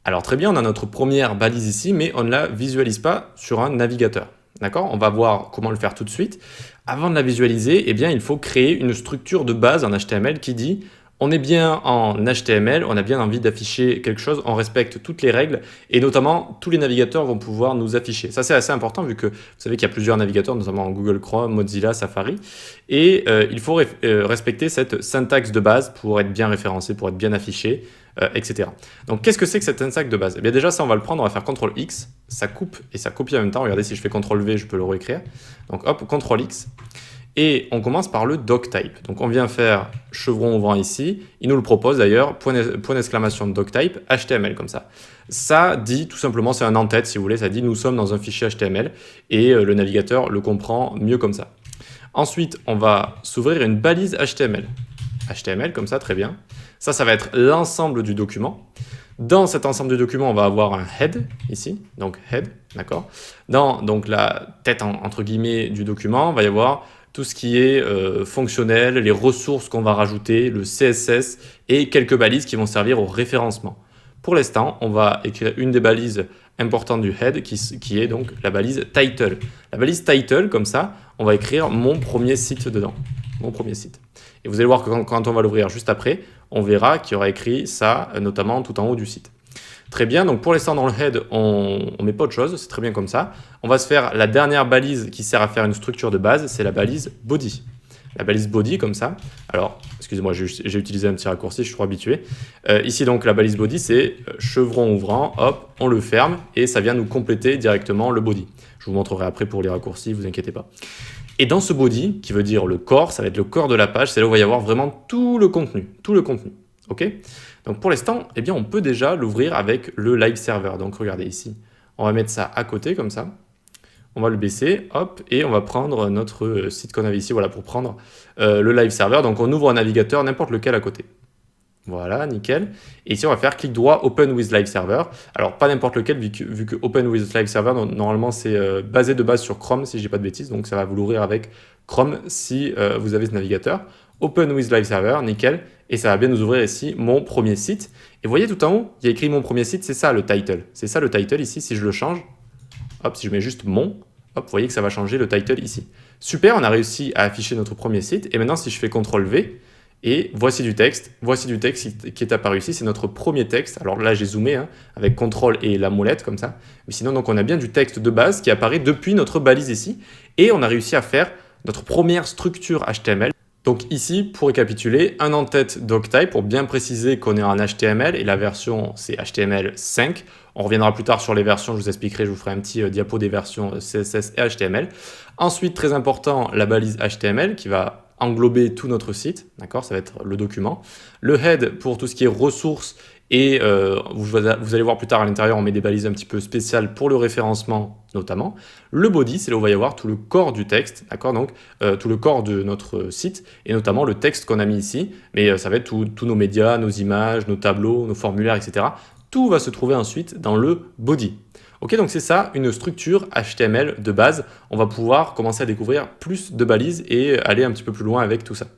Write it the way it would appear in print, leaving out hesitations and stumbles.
Alors très bien, on a notre première balise ici, mais on ne la visualise pas sur un navigateur. D'accord? On va voir comment le faire tout de suite. Avant de la visualiser, eh bien, il faut créer une structure de base en HTML qui dit on est bien en HTML, on a bien envie d'afficher quelque chose, on respecte toutes les règles et notamment tous les navigateurs vont pouvoir nous afficher. Ça c'est assez important vu que vous savez qu'il y a plusieurs navigateurs, notamment Google Chrome, Mozilla, Safari et il faut respecter cette syntaxe de base pour être bien référencé, pour être bien affiché, etc. Donc qu'est-ce que c'est que cette syntaxe de base? Eh bien déjà ça on va le prendre, on va faire CTRL X, ça coupe et ça copie en même temps. Regardez si je fais CTRL V, je peux le réécrire. Donc hop, CTRL X. Et on commence par le doctype. Donc on vient faire chevron ouvrant ici. Il nous le propose d'ailleurs, point d'exclamation doctype, HTML comme ça. Ça dit tout simplement, c'est un en-tête si vous voulez, ça dit nous sommes dans un fichier HTML et le navigateur le comprend mieux comme ça. Ensuite, on va s'ouvrir une balise HTML. HTML comme ça, très bien. Ça va être l'ensemble du document. Dans cet ensemble de documents, on va avoir un head ici, donc head, d'accord. Dans donc, la tête entre guillemets du document, il va y avoir tout ce qui est fonctionnel, les ressources qu'on va rajouter, le CSS et quelques balises qui vont servir au référencement. Pour l'instant, on va écrire une des balises importantes du head qui est donc la balise title. La balise title, comme ça, on va écrire mon premier site dedans, mon premier site. Et vous allez voir que quand on va l'ouvrir juste après, on verra qu'il y aura écrit ça, notamment tout en haut du site. Très bien, donc pour l'instant dans le head, on ne met pas autre chose, c'est très bien comme ça. On va se faire la dernière balise qui sert à faire une structure de base, c'est la balise body. La balise body comme ça. Alors, excusez-moi, j'ai utilisé un petit raccourci, je suis trop habitué. Ici donc la balise body, c'est chevron ouvrant, hop, on le ferme et ça vient nous compléter directement le body. Je vous montrerai après pour les raccourcis, vous inquiétez pas. Et dans ce body, qui veut dire le corps, ça va être le corps de la page, c'est là où il va y avoir vraiment tout le contenu, ok? Donc pour l'instant, eh bien, on peut déjà l'ouvrir avec le live server. Donc regardez ici, on va mettre ça à côté comme ça. On va le baisser, hop, et on va prendre notre site qu'on avait ici, voilà, pour prendre le live server. Donc on ouvre un navigateur, n'importe lequel à côté. Voilà, nickel. Et ici, on va faire clic droit Open with Live Server. Alors, pas n'importe lequel, vu que Open with Live Server, normalement, c'est basé de base sur Chrome, si je dis pas de bêtises. Donc, ça va vous l'ouvrir avec Chrome si vous avez ce navigateur. Open with Live Server, nickel. Et ça va bien nous ouvrir ici mon premier site. Et vous voyez tout en haut, il y a écrit mon premier site, c'est ça le title. C'est ça le title ici, si je le change. Hop, si je mets juste mon, hop, vous voyez que ça va changer le title ici. Super, on a réussi à afficher notre premier site. Et maintenant, si je fais CTRL V, et voici du texte qui est apparu ici, c'est notre premier texte. Alors là, j'ai zoomé avec CTRL et la molette comme ça. Mais sinon, donc, on a bien du texte de base qui apparaît depuis notre balise ici. Et on a réussi à faire notre première structure HTML. Donc ici, pour récapituler, un en-tête doctype pour bien préciser qu'on est en HTML et la version c'est HTML5. On reviendra plus tard sur les versions, je vous expliquerai, je vous ferai un petit diapo des versions CSS et HTML. Ensuite, très important, la balise HTML qui va englober tout notre site, d'accord, ça va être le document. Le head pour tout ce qui est ressources et vous allez voir plus tard à l'intérieur, on met des balises un petit peu spéciales pour le référencement notamment. Le body, c'est là où il va y avoir tout le corps du texte, d'accord, donc tout le corps de notre site et notamment le texte qu'on a mis ici, mais ça va être tous nos médias, nos images, nos tableaux, nos formulaires, etc. Tout va se trouver ensuite dans le body. Ok, donc c'est ça, une structure HTML de base. On va pouvoir commencer à découvrir plus de balises et aller un petit peu plus loin avec tout ça.